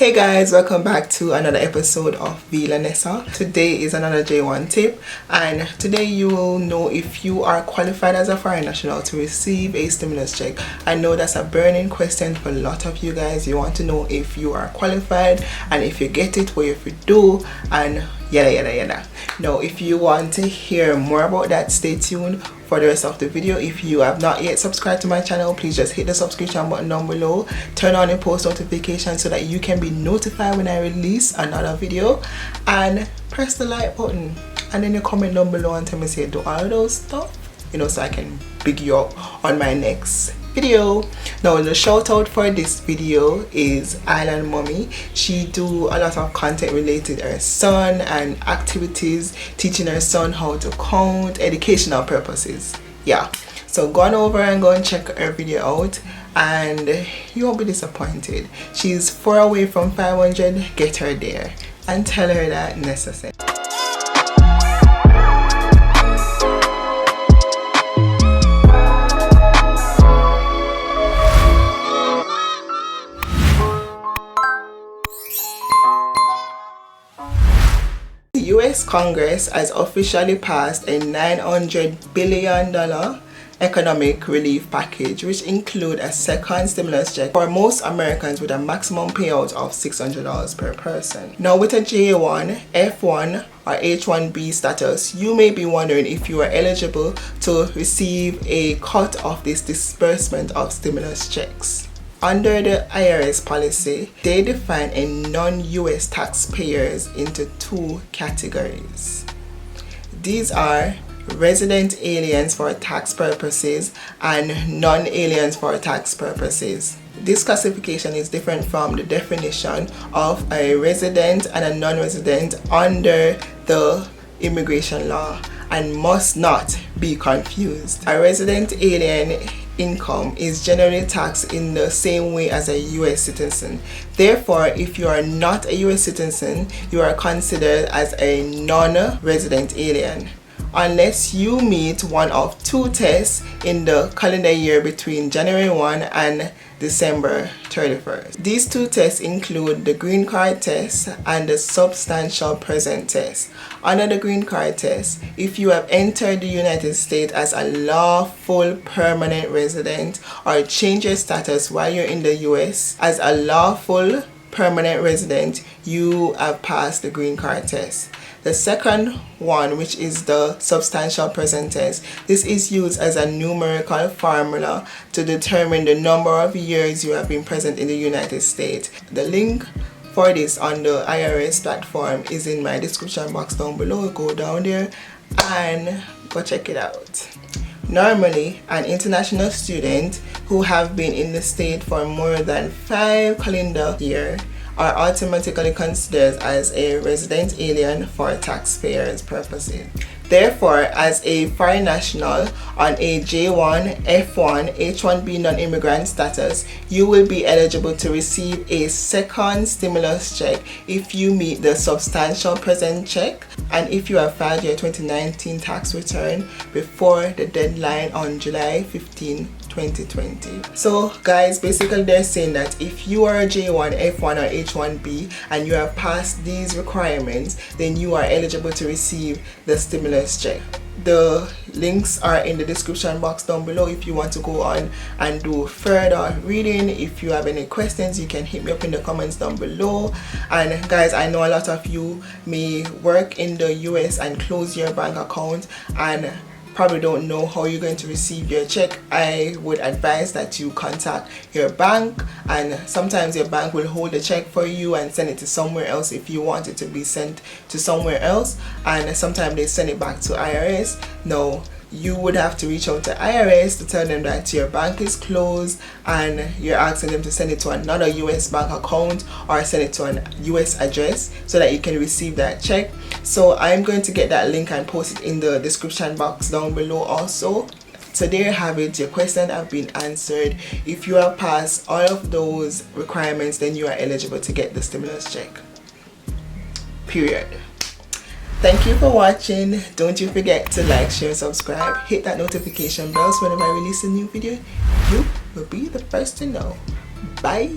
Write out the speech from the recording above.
Hey guys, welcome back to another episode of V-La-Nessa. Today is another J1 tip, and today you will know if you are qualified as a foreign national to receive a stimulus check. I know that's a burning question for a lot of you guys. You want to know if you are qualified and if you get it, or if you do, and yada. Now, if you want to hear more about that, stay tuned for the rest of the video. If you have not yet subscribed to my channel, please just hit the subscription button down below, turn on your post notifications so that you can be notified when I release another video, and press the like button, and then you comment down below and tell me say do all of those stuff, so I can big you up on my next video. Now, the shout out for this video is Island Mommy. She do a lot of content related to her son and activities, teaching her son how to count, educational purposes. Yeah, so go on over and go and check her video out and you won't be disappointed. She's 4 away from 500. Get her there and tell her that Nessa said. The US Congress has officially passed a $900 billion economic relief package, which includes a second stimulus check for most Americans with a maximum payout of $600 per person. Now, with a J1, F1, or H1B status, you may be wondering if you are eligible to receive a cut of this disbursement of stimulus checks. Under the IRS policy, they define a non-US taxpayers into 2 categories. These are resident aliens for tax purposes and non-aliens for tax purposes. This classification is different from the definition of a resident and a non-resident under the immigration law and must not be confused. A resident alien income is generally taxed in the same way as a US citizen. Therefore, if you are not a US citizen, you are considered as a non-resident alien unless you meet one of 2 tests in the calendar year between January 1 and December 31st. These 2 tests include the green card test and the substantial present test. Under the green card test, if you have entered the United States as a lawful permanent resident or change your status while you're in the US as a lawful permanent resident, you have passed the green card test. The second one, which is the substantial present test, this is used as a numerical formula to determine the number of years you have been present in the United States. The link for this on the IRS platform is in my description box down below. Go down there and go check it out. Normally, an international student who have been in the state for more than 5 calendar years are automatically considered as a resident alien for taxpayers' purposes. Therefore, as a foreign national on a J1, F1, H1B non-immigrant status, you will be eligible to receive a second stimulus check if you meet the substantial present check and if you have filed your 2019 tax return before the deadline on July 15, 2020. So guys, basically they're saying that if you are a J1, F1 or H1B and you have passed these requirements, then you are eligible to receive the stimulus check. The links are in the description box down below if you want to go on and do further reading. If you have any questions, you can hit me up in the comments down below. And guys, I know a lot of you may work in the US and close your bank account and probably don't know how you're going to receive your check. I would advise that you contact your bank, and sometimes your bank will hold the check for you and send it to somewhere else if you want it to be sent to somewhere else, and sometimes they send it back to IRS. Now, you would have to reach out to IRS to tell them that your bank is closed and you're asking them to send it to another US bank account or send it to an US address so that you can receive that check. So I'm going to get that link and post it in the description box down below also. So there you have it, your question have been answered. If you have passed all of those requirements, then you are eligible to get the stimulus check. Period. Thank you for watching. Don't you forget to like, share, subscribe, hit that notification bell so whenever I release a new video, you will be the first to know. Bye.